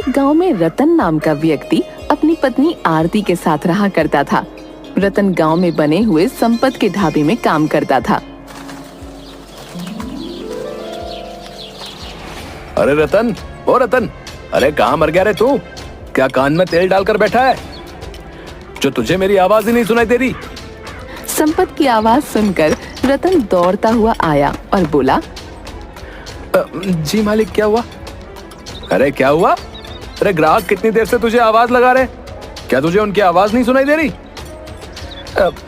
एक गांव में रतन नाम का व्यक्ति अपनी पत्नी आरती के साथ रहा करता था। रतन गांव में बने हुए संपत के ढाबे में काम करता था। अरे रतन, ओ रतन, अरे कहाँ मर गया रे तू? क्या कान में तेल डालकर बैठा है जो तुझे मेरी आवाज ही नहीं सुनाई दे रही? संपत की आवाज सुनकर रतन दौड़ता हुआ आया और बोला, जी मालिक, क्या हुआ? अरे क्या हुआ? अरे ग्राहक कितनी देर से तुझे आवाज लगा रहे, क्या तुझे उनकी आवाज नहीं सुनाई दे रही?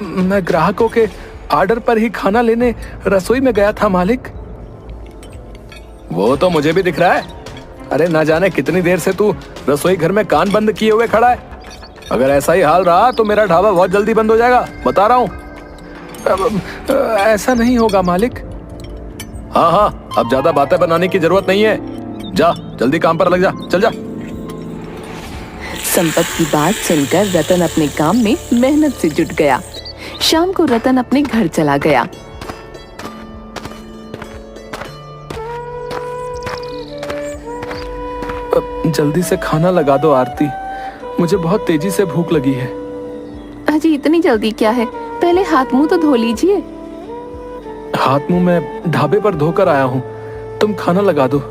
मैं ग्राहकों के ऑर्डर पर ही खाना लेने रसोई में गया था मालिक। वो तो मुझे भी दिख रहा है। अरे ना जाने कितनी देर से तू रसोई घर में कान बंद किए हुए खड़ा है। अगर ऐसा ही हाल रहा तो मेरा ढाबा बहुत जल्दी बंद हो जाएगा, बता रहा हूँ। ऐसा नहीं होगा मालिक। हाँ हाँ, अब ज्यादा बातें बनाने की जरूरत नहीं है। जा जल्दी काम पर लग जा, चल जा। संपत की बात सुनकर रतन अपने काम में मेहनत से जुट गया। शाम को रतन अपने घर चला गया। जल्दी से खाना लगा दो आरती, मुझे बहुत तेजी से भूख लगी है। अजी इतनी जल्दी क्या है, पहले हाथ मुंह तो धो लीजिए। हाथ मुंह मैं ढाबे पर धोकर आया हूँ, तुम खाना लगा दो।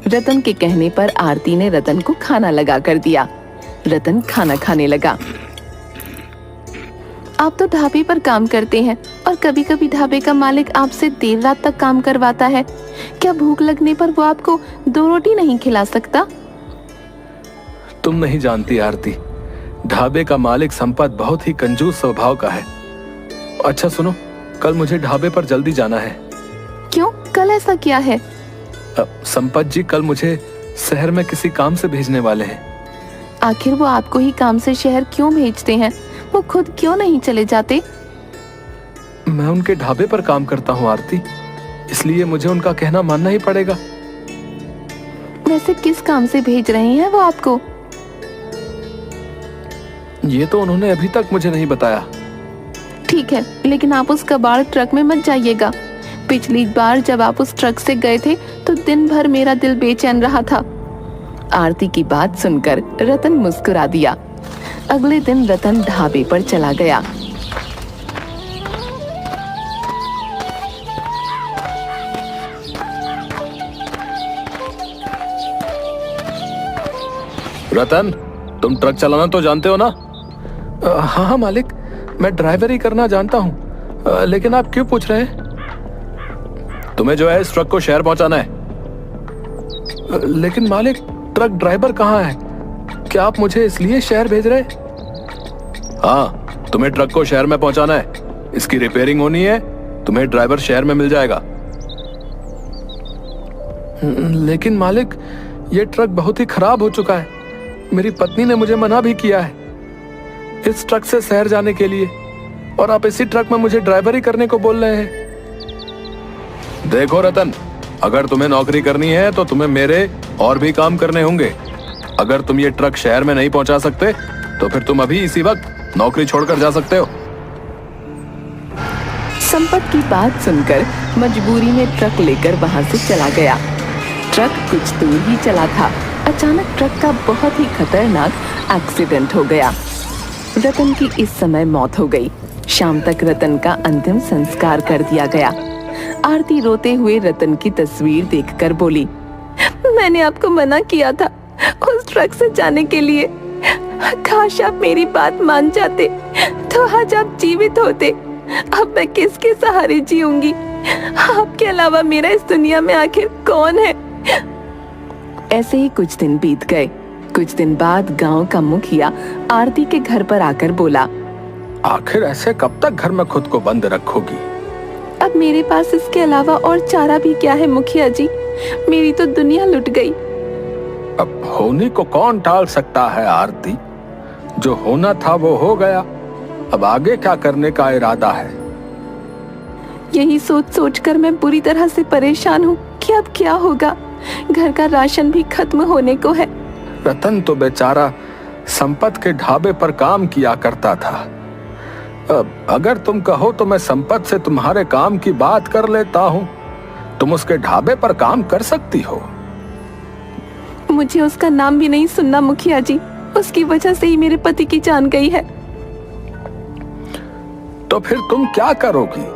रतन के कहने पर आरती ने रतन को खाना लगा कर दिया। रतन खाना खाने लगा। आप तो ढाबे पर काम करते हैं और कभी कभी ढाबे का मालिक आपसे देर रात तक काम करवाता है। क्या भूख लगने पर वो आपको 2 रोटी नहीं खिला सकता? तुम नहीं जानती आरती, ढाबे का मालिक संपत बहुत ही कंजूस स्वभाव का है। अच्छा सुनो, कल मुझे ढाबे पर जल्दी जाना है। क्यों, कल ऐसा क्या है? संपत जी कल मुझे शहर में किसी काम से भेजने वाले हैं। आखिर वो आपको ही काम से शहर क्यों भेजते हैं? वो खुद क्यों नहीं चले जाते? मैं उनके ढाबे पर काम करता हूँ आरती, इसलिए मुझे उनका कहना मानना ही पड़ेगा। वैसे किस काम से भेज रहे हैं वो आपको? ये तो उन्होंने अभी तक मुझे नहीं बताया। ठीक है, लेकिन आप उस कबाड़ ट्रक में मत जाइएगा। पिछली बार जब आप उस ट्रक से गए थे तो दिन भर मेरा दिल बेचैन रहा था। आरती की बात सुनकर रतन मुस्कुरा दिया। अगले दिन रतन ढाबे पर चला गया। रतन, तुम ट्रक चलाना तो जानते हो ना? हाँ हाँ मालिक, मैं ड्राइवर ही करना जानता हूँ। लेकिन आप क्यों पूछ रहे हैं? तुम्हें जो है इस ट्रक को शहर पहुंचाना है। लेकिन मालिक, ट्रक ड्राइवर कहाँ है? क्या आप मुझे इसलिए शहर भेज रहे? हाँ, तुम्हें ट्रक को शहर में पहुंचाना है। इसकी रिपेयरिंग होनी है, तुम्हें ड्राइवर शहर में मिल जाएगा। लेकिन मालिक, ये ट्रक बहुत ही खराब हो चुका है। मेरी पत्नी ने मुझे मना भी किया है इस ट्रक से शहर जाने के लिए, और आप इसी ट्रक में मुझे ड्राइवरी करने को बोल रहे हैं। देखो रतन, अगर तुम्हें नौकरी करनी है तो तुम्हें मेरे और भी काम करने होंगे। अगर तुम ये ट्रक शहर में नहीं पहुंचा सकते तो फिर तुम अभी इसी वक्त नौकरी छोड़कर जा सकते हो। संपत की बात सुनकर मजबूरी में ट्रक लेकर वहां से चला गया। ट्रक कुछ दूर ही चला था, अचानक ट्रक का बहुत ही खतरनाक एक्सीडेंट हो गया। रतन की इस समय मौत हो गई। शाम तक रतन का अंतिम संस्कार कर दिया गया। आरती रोते हुए रतन की तस्वीर देखकर बोली, मैंने आपको मना किया था उस ट्रक से जाने के लिए। काश आप मेरी बात मान जाते तो आज आप जीवित होते। अब मैं किसके सहारे जीऊंगी? आपके अलावा मेरा इस दुनिया में आखिर कौन है? ऐसे ही कुछ दिन बीत गए। कुछ दिन बाद गांव का मुखिया आरती के घर पर आकर बोला, आखिर ऐसे कब तक घर में खुद को बंद रखोगी? अब मेरे पास इसके अलावा और चारा भी क्या है मुखिया जी? मेरी तो दुनिया लुट गई। अब होने को कौन टाल सकता है आरती? जो होना था वो हो गया। अब आगे क्या करने का इरादा है? यही सोच सोच कर मैं बुरी तरह से परेशान हूँ कि अब क्या होगा। घर का राशन भी खत्म होने को है। रतन तो बेचारा संपत के ढाबे पर काम किया करता था। अगर तुम कहो तो मैं संपत से तुम्हारे काम की बात कर लेता हूँ। तुम उसके ढाबे पर काम कर सकती हो। मुझे उसका नाम भी नहीं सुनना मुखिया जी। उसकी वजह से ही मेरे पति की जान गई है। तो फिर तुम क्या करोगी?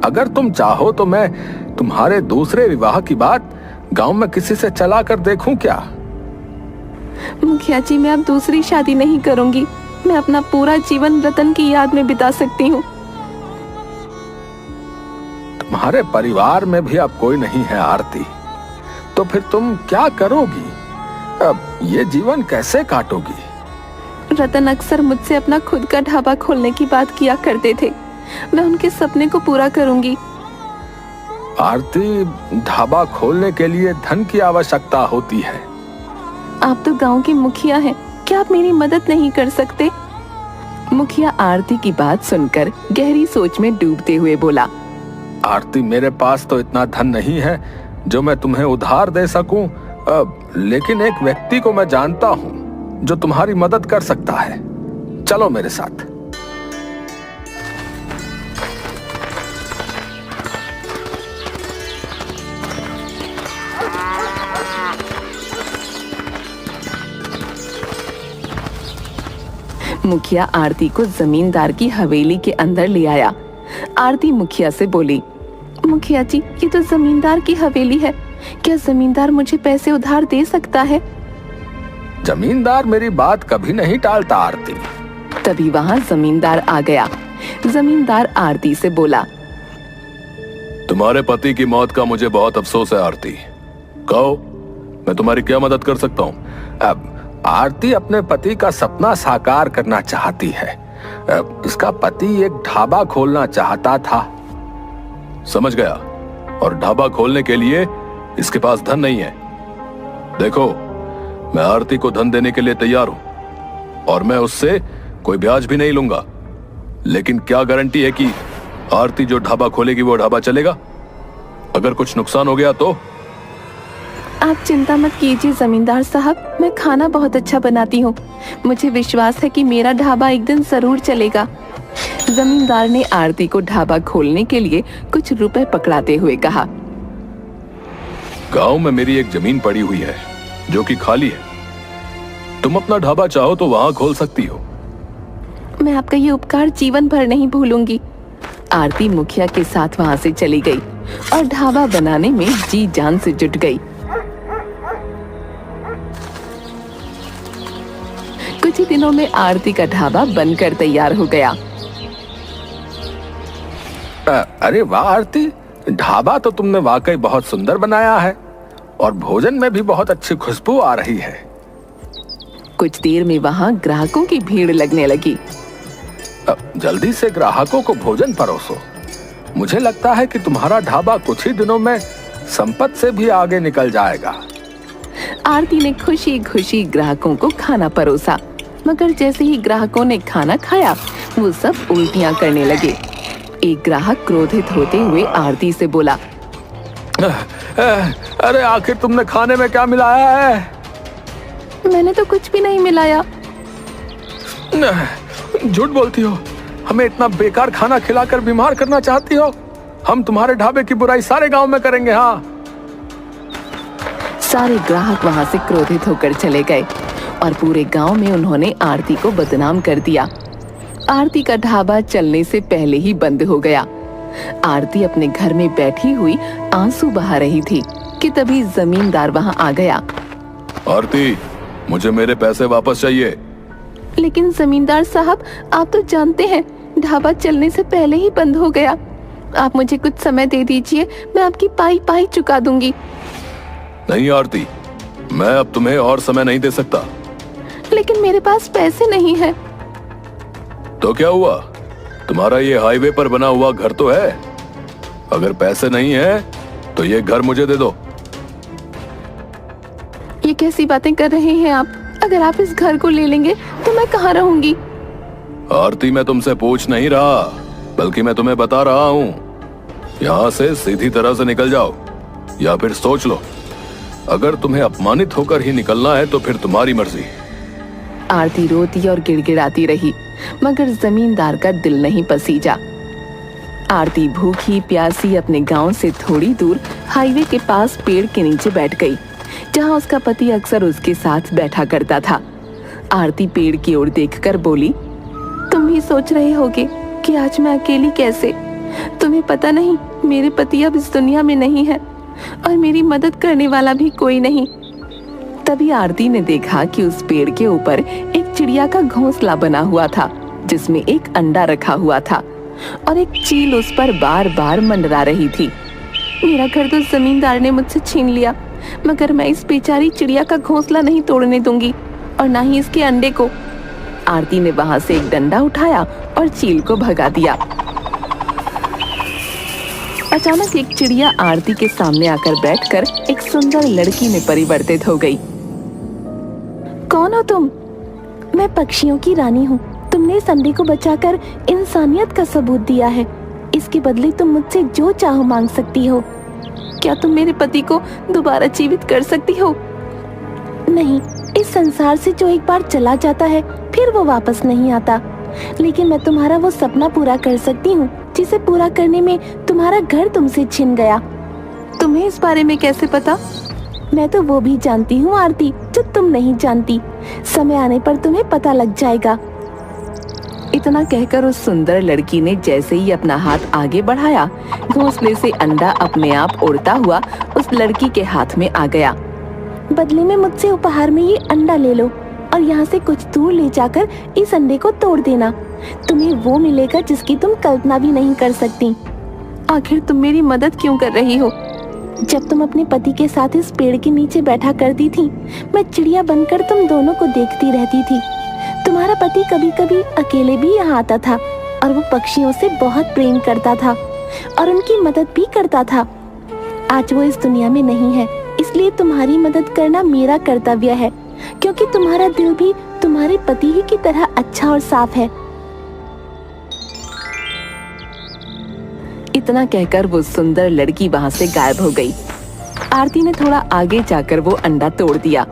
अगर तुम चाहो तो मैं तुम्हारे दूसरे विवाह की बात गांव में किसी से चला कर देखूं क्या? मुखिया जी, मैं अब दूसरी शादी नहीं करूंगी। मैं अपना पूरा जीवन रतन की याद में बिता सकती हूँ। तुम्हारे परिवार में भी अब कोई नहीं है आरती, तो फिर तुम क्या करोगी? अब ये जीवन कैसे काटोगी? रतन अक्सर मुझसे अपना खुद का ढाबा खोलने की बात किया करते थे। मैं उनके सपने को पूरा करूंगी। आरती, ढाबा खोलने के लिए धन की आवश्यकता होती है। आप तो गांव के मुखिया हैं, क्या आप मेरी मदद नहीं कर सकते? मुखिया आरती की बात सुनकर गहरी सोच में डूबते हुए बोला, आरती, मेरे पास तो इतना धन नहीं है जो मैं तुम्हें उधार दे सकूं। लेकिन एक व्यक्ति को मैं जानता हूं जो तुम्हारी मदद कर सकता है। चलो मेरे साथ। मुखिया आरती को जमींदार की हवेली के अंदर ले आया। आरती मुखिया से बोली, मुखिया जी, ये तो जमींदार की हवेली है। क्या जमींदार मुझे पैसे उधार दे सकता है? जमींदार मेरी बात कभी नहीं टालता आरती। तभी वहाँ जमींदार आ गया। जमींदार आरती से बोला, तुम्हारे पति की मौत का मुझे बहुत अफसोस है आरती। कहो, मैं तुम्हारी क्या मदद कर सकता हूँ? अब आरती अपने पति का सपना साकार करना चाहती है। इसका पति एक ढाबा खोलना चाहता था। समझ गया। और ढाबा खोलने के लिए इसके पास धन नहीं है। देखो, मैं आरती को धन देने के लिए तैयार हूं और मैं उससे कोई ब्याज भी नहीं लूंगा। लेकिन क्या गारंटी है कि आरती जो ढाबा खोलेगी वो ढाबा चलेगा? अगर कुछ नुकसान हो गया तो? आप चिंता मत कीजिए जमींदार साहब, मैं खाना बहुत अच्छा बनाती हूँ। मुझे विश्वास है कि मेरा ढाबा एक दिन जरूर चलेगा। जमींदार ने आरती को ढाबा खोलने के लिए कुछ रुपए पकड़ाते हुए कहा, गांव में मेरी एक जमीन पड़ी हुई है जो कि खाली है। तुम अपना ढाबा चाहो तो वहां खोल सकती हो। मैं आपका ये उपकार जीवन भर नहीं भूलूंगी। आरती मुखिया के साथ वहां से चली गई और ढाबा बनाने में जी जान से जुट गई। कुछ ही दिनों में आरती का ढाबा बनकर तैयार हो गया। अरे वाह आरती, ढाबा तो तुमने वाकई बहुत सुंदर बनाया है और भोजन में भी बहुत अच्छी खुशबू आ रही है। कुछ देर में वहां ग्राहकों की भीड़ लगने लगी। जल्दी से ग्राहकों को भोजन परोसो। मुझे लगता है कि तुम्हारा ढाबा कुछ ही दिनों में संपत्ति से भी आगे निकल जाएगा। आरती ने खुशी खुशी ग्राहकों को खाना परोसा, मगर जैसे ही ग्राहकों ने खाना खाया वो सब उल्टियां करने लगे। एक ग्राहक क्रोधित होते हुए आरती से बोला, अरे आखिर तुमने खाने में क्या मिलाया है? मैंने तो कुछ भी नहीं मिलाया। झूठ बोलती हो। हमें इतना बेकार खाना खिलाकर बीमार करना चाहती हो? हम तुम्हारे ढाबे की बुराई सारे गांव में करेंगे। हाँ। सारे ग्राहक वहां से क्रोधित होकर चले गए और पूरे गांव में उन्होंने आरती को बदनाम कर दिया। आरती का ढाबा चलने से पहले ही बंद हो गया। आरती अपने घर में बैठी हुई आंसू बहा रही थी कि तभी जमींदार वहां आ गया। आरती, मुझे मेरे पैसे वापस चाहिए। लेकिन जमींदार साहब, आप तो जानते हैं ढाबा चलने से पहले ही बंद हो गया। आप मुझे कुछ समय दे दीजिए, मैं आपकी पाई पाई चुका दूंगी। नहीं आरती, मैं अब तुम्हें और समय नहीं दे सकता। लेकिन मेरे पास पैसे नहीं है। तो क्या हुआ? तुम्हारा ये हाईवे पर बना हुआ घर तो है। अगर पैसे नहीं है तो ये घर मुझे दे दो। ये कैसी बातें कर रहे हैं आप? अगर आप इस घर को ले लेंगे तो मैं कहाँ रहूंगी? आरती, मैं तुमसे पूछ नहीं रहा, बल्कि मैं तुम्हें बता रहा हूँ। यहाँ से सीधी तरह से निकल जाओ या फिर सोच लो। अगर तुम्हें अपमानित होकर ही निकलना है तो फिर तुम्हारी मर्जी। आरती रोती और गिड़गिड़ाती रही, मगर जमींदार का दिल नहीं पसीजा। आरती भूखी प्यासी अपने गांव से थोड़ी दूर हाईवे के पास पेड़ के नीचे बैठ गई। जहाँ उसका पति अक्सर उसके साथ बैठा करता था। आरती पेड़ की ओर देखकर बोली, तुम भी सोच रहे होगे कि आज मैं अकेली कैसे? तुम्हें पता नहीं, मेरे पति अब इस दुनिया में नहीं है और मेरी मदद करने वाला भी कोई नहीं। तभी आरती ने देखा कि उस पेड़ के ऊपर एक चिड़िया का घोंसला बना हुआ था, जिसमें एक अंडा रखा हुआ था और एक चील उस पर बार बार मंडरा रही थी। मेरा घर तो जमींदार ने मुझसे छीन लिया, मगर मैं इस बेचारी चिड़िया का घोंसला नहीं तोड़ने दूंगी और ना ही इसके अंडे को। आरती ने वहां से एक डंडा उठाया और चील को भगा दिया। अचानक एक चिड़िया आरती के सामने आकर बैठकर एक सुंदर लड़की में परिवर्तित हो गई। कौन हो तुम? मैं पक्षियों की रानी हूँ। तुमने इस अंडे को बचाकर इंसानियत का सबूत दिया है। इसके बदले तुम मुझसे जो चाहो मांग सकती हो। क्या तुम मेरे पति को दोबारा जीवित कर सकती हो? नहीं, इस संसार से जो एक बार चला जाता है फिर वो वापस नहीं आता। लेकिन मैं तुम्हारा वो सपना पूरा कर सकती हूँ जिसे पूरा करने में तुम्हारा घर तुमसे छिन गया। तुम्हें इस बारे में कैसे पता? मैं तो वो भी जानती हूँ आरती, जो तुम नहीं जानती। समय आने पर तुम्हें पता लग जाएगा। इतना कहकर उस सुंदर लड़की ने जैसे ही अपना हाथ आगे बढ़ाया, घोंसले से अंडा अपने आप उड़ता हुआ उस लड़की के हाथ में आ गया। बदले में मुझसे उपहार में ये अंडा ले लो और यहाँ से कुछ दूर ले जाकर इस अंडे को तोड़ देना। तुम्हें वो मिलेगा जिसकी तुम कल्पना भी नहीं कर सकती। आखिर तुम मेरी मदद क्यों कर रही हो? जब तुम अपने पति के साथ इस पेड़ के नीचे बैठा करती थी, मैं चिड़िया बनकर तुम दोनों को देखती रहती थी। तुम्हारा पति कभी कभी अकेले भी यहाँ आता था और वो पक्षियों से बहुत प्रेम करता था और उनकी मदद भी करता था। आज वो इस दुनिया में नहीं है, इसलिए तुम्हारी मदद करना मेरा कर्तव्य है, क्योंकि तुम्हारा दिल भी तुम्हारे पति ही की तरह अच्छा और साफ है। इतना कहकर वो सुंदर लड़की वहां से गायब हो गई। आरती ने थोड़ा आगे जाकर वो अंडा तोड़ दिया।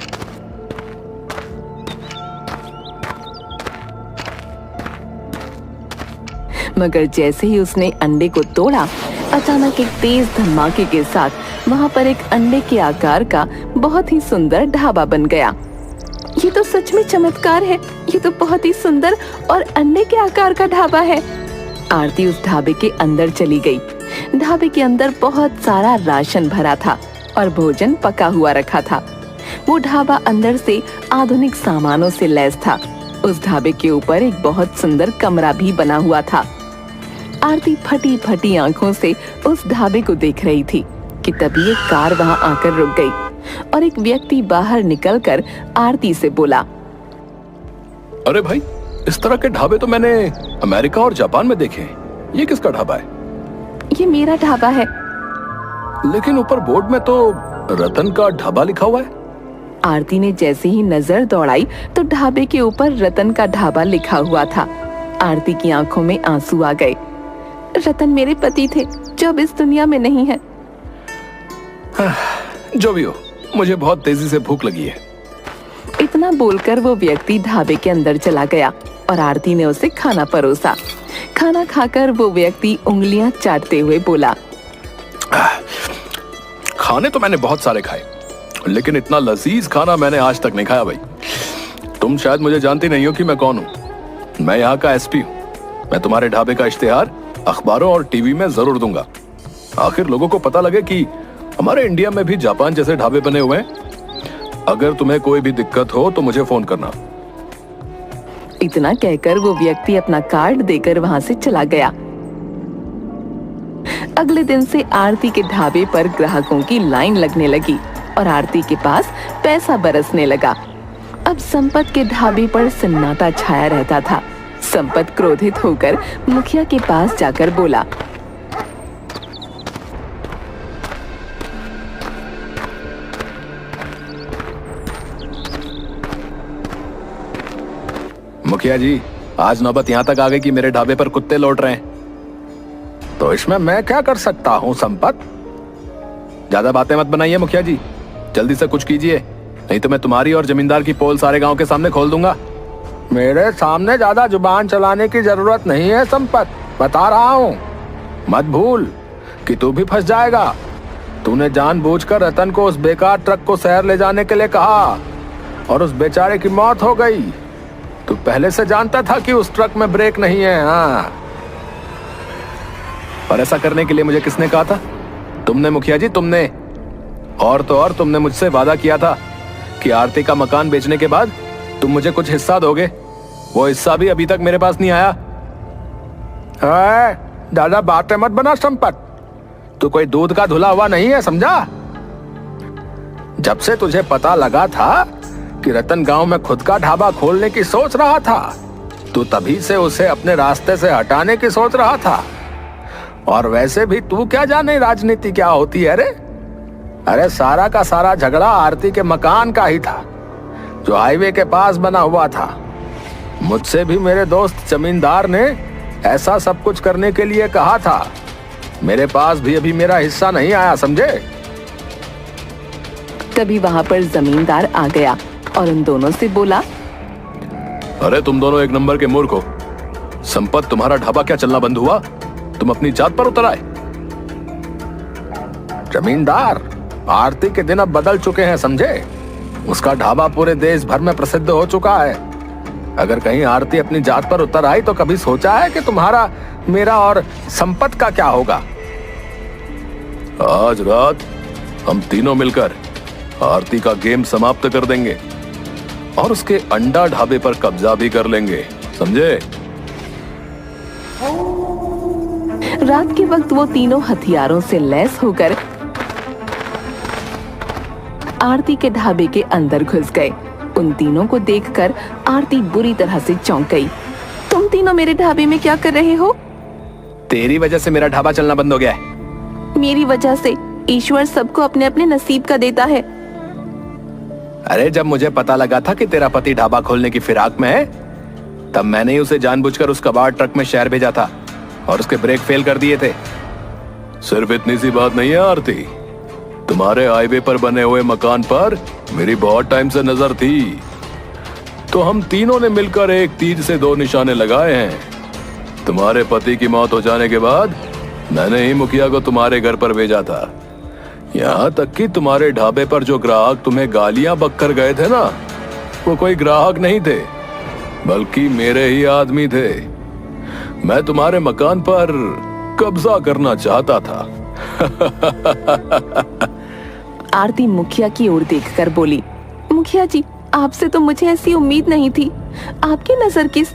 मगर जैसे ही उसने अंडे को तोड़ा, अचानक एक तेज धमाके के साथ वहां पर एक अंडे के आकार का बहुत ही सुंदर ढाबा बन गया। ये तो सच में चमत्कार है। ये तो बहुत ही सुंदर और अंडे के आकार का ढाबा है। आरती उस ढाबे के अंदर चली गई। ढाबे के अंदर बहुत सारा राशन भरा था और भोजन पका हुआ रखा था। वो ढाबा अंदर से आधुनिक सामानों से लैस था। उस ढाबे के ऊपर एक बहुत सुंदर कमरा भी बना हुआ था। आरती फटी फटी आंखों से उस ढाबे को देख रही थी कि तभी एक कार वहां आकर रुक गई और एक व्यक्ति बाहर निकलकर आरती से बोला, अरे भाई, इस तरह के ढाबे तो मैंने अमेरिका और जापान में देखे हैं। ये किसका ढाबा है? ये मेरा ढाबा है। लेकिन ऊपर बोर्ड में तो रतन का ढाबा लिखा हुआ है। आरती ने जैसे ही नजर दौड़ाई तो ढाबे के ऊपर रतन का ढाबा लिखा हुआ था। आरती की आंखों में आंसू आ गए। रतन मेरे पति थे, जो अब इस दुनिया में नहीं है। जो भी हो, मुझे बहुत तेजी से भूख लगी है। इतना बोलकर वो व्यक्ति ढाबे के अंदर चला गया और आरती ने उसे खाना परोसा। खाना खाकर वो व्यक्ति उंगलियां चाटते हुए बोला, खाने तो मैंने बहुत सारे खाए, लेकिन इतना लजीज खाना मैंने आज तक नहीं खाया। भाई, तुम शायद मुझे जानती नहीं हो कि मैं कौन हूँ। मैं यहाँ का एसपी हूँ। मैं तुम्हारे ढाबे का इश्तिहार अखबारों और टीवी में जरूर दूंगा। आखिर लोगों को पता लगे कि हमारे इंडिया में भी जापान जैसे ढाबे बने हुए हैं। अगर तुम्हें कोई भी दिक्कत हो तो मुझे फोन करना। इतना कहकर वो व्यक्ति अपना कार्ड देकर वहां से चला गया। अगले दिन से आरती के ढाबे पर ग्राहकों की लाइन लगने लगी और आरती के पास पैसा बरसने लगा। अब संपत के ढाबे पर सन्नाटा छाया रहता था। संपत क्रोधित होकर मुखिया के पास जाकर बोला, मुखिया जी, आज नौबत यहाँ तक आ गई कि मेरे ढाबे पर कुत्ते लौट रहे हैं। तो इसमें मैं क्या कर सकता हूँ संपत? ज्यादा बातें मत बनाइए मुखिया जी, जल्दी से कुछ कीजिए, नहीं तो मैं तुम्हारी और जमींदार की पोल सारे गांव के सामने खोल दूंगा। मेरे सामने ज्यादा जुबान चलाने की जरूरत नहीं है संपत, बता रहा हूँ। मत भूल कि तू भी फंस जाएगा। तूने जानबूझकर रतन को उस बेकार ट्रक को शहर ले जाने के लिए कहा और उस बेचारे की मौत हो गई। तू पहले से जानता था कि उस ट्रक में ब्रेक नहीं है। हाँ, और ऐसा करने के लिए मुझे किसने कहा था? तुमने मुखिया जी, तुमने। और तो और तुमने मुझसे वादा किया था कि आरती का मकान बेचने के बाद तुम मुझे कुछ हिस्सा दोगे। वो हिस्सा भी अभी तक मेरे पास नहीं आया। दादा बातें मत बना संपत, तू कोई दूध का धुला हुआ नहीं है, समझा? जब से तुझे पता लगा था कि रतन गांव में खुद का ढाबा खोलने की सोच रहा था, तू तभी से उसे अपने रास्ते से हटाने की सोच रहा था। और वैसे भी तू क्या जाने राजनीति क्या होती है रे? अरे सारा का सारा झगड़ा आरती के मकान का ही था, जो हाईवे के पास बना हुआ था। मुझसे भी मेरे दोस्त जमींदार ने ऐसा सब कुछ करने के लिए कहा था। मेरे पास भी अभी मेरा हिस्सा नहीं आया, समझे? तभी वहां पर जमींदार आ गया और उन दोनों से बोला, अरे तुम दोनों एक नंबर के मूर्ख हो। संपत, तुम्हारा ढाबा क्या चलना बंद हुआ? तुम अपनी जात पर उतर आए। जमींदार, आरती के दिन अब बदल चुके हैं, समझे? उसका ढाबा पूरे देश भर में प्रसिद्ध हो चुका है। अगर कहीं आरती अपनी जात पर उतर आई तो कभी सोचा है कि तुम्हारा, मेरा और संपत का क्या होगा? आज रात हम तीनों मिलकर आरती का गेम समाप्त कर देंगे और उसके अंडा ढाबे पर कब्जा भी कर लेंगे, समझे? रात के वक्त वो तीनों हथियारों से लैस होकर आरती के ढाबे के अंदर घुस गए। उन तीनों को देखकर आरती बुरी तरह से चौंक गई। तुम तीनों मेरे ढाबे में क्या कर रहे हो? तेरी वजह से मेरा ढाबा चलना बंद हो गया है। मेरी वजह से? ईश्वर सबको अपने अपने नसीब का देता है। अरे जब मुझे पता लगा था कि तेरा पति ढाबा खोलने की फिराक में है, तब मैंने ही उसे जानबूझकर उस कबाड़ ट्रक में शहर भेजा था और उसके ब्रेक फेल कर दिए थे। सिर्फ इतनी सी बात नहीं है आरती, तुम्हारे हाईवे पर बने हुए मकान पर मेरी बहुत टाइम से नजर थी। तो हम तीनों ने मिलकर एक तीर से दो निशाने लगाए हैं। तुम्हारे पति की मौत हो जाने के बाद मैंने ही मुखिया को तुम्हारे घर पर भेजा था। यहाँ तक कि तुम्हारे ढाबे पर जो ग्राहक तुम्हें गालियां बककर गए थे ना, वो कोई ग्राहक नहीं थे, बल्कि मेरे ही आदमी थे। मैं तुम्हारे मकान पर कब्जा करना चाहता था। आरती मुखिया की ओर देखकर बोली, मुखिया जी, आपसे तो मुझे ऐसी उम्मीद नहीं थी। आपकी नजर किस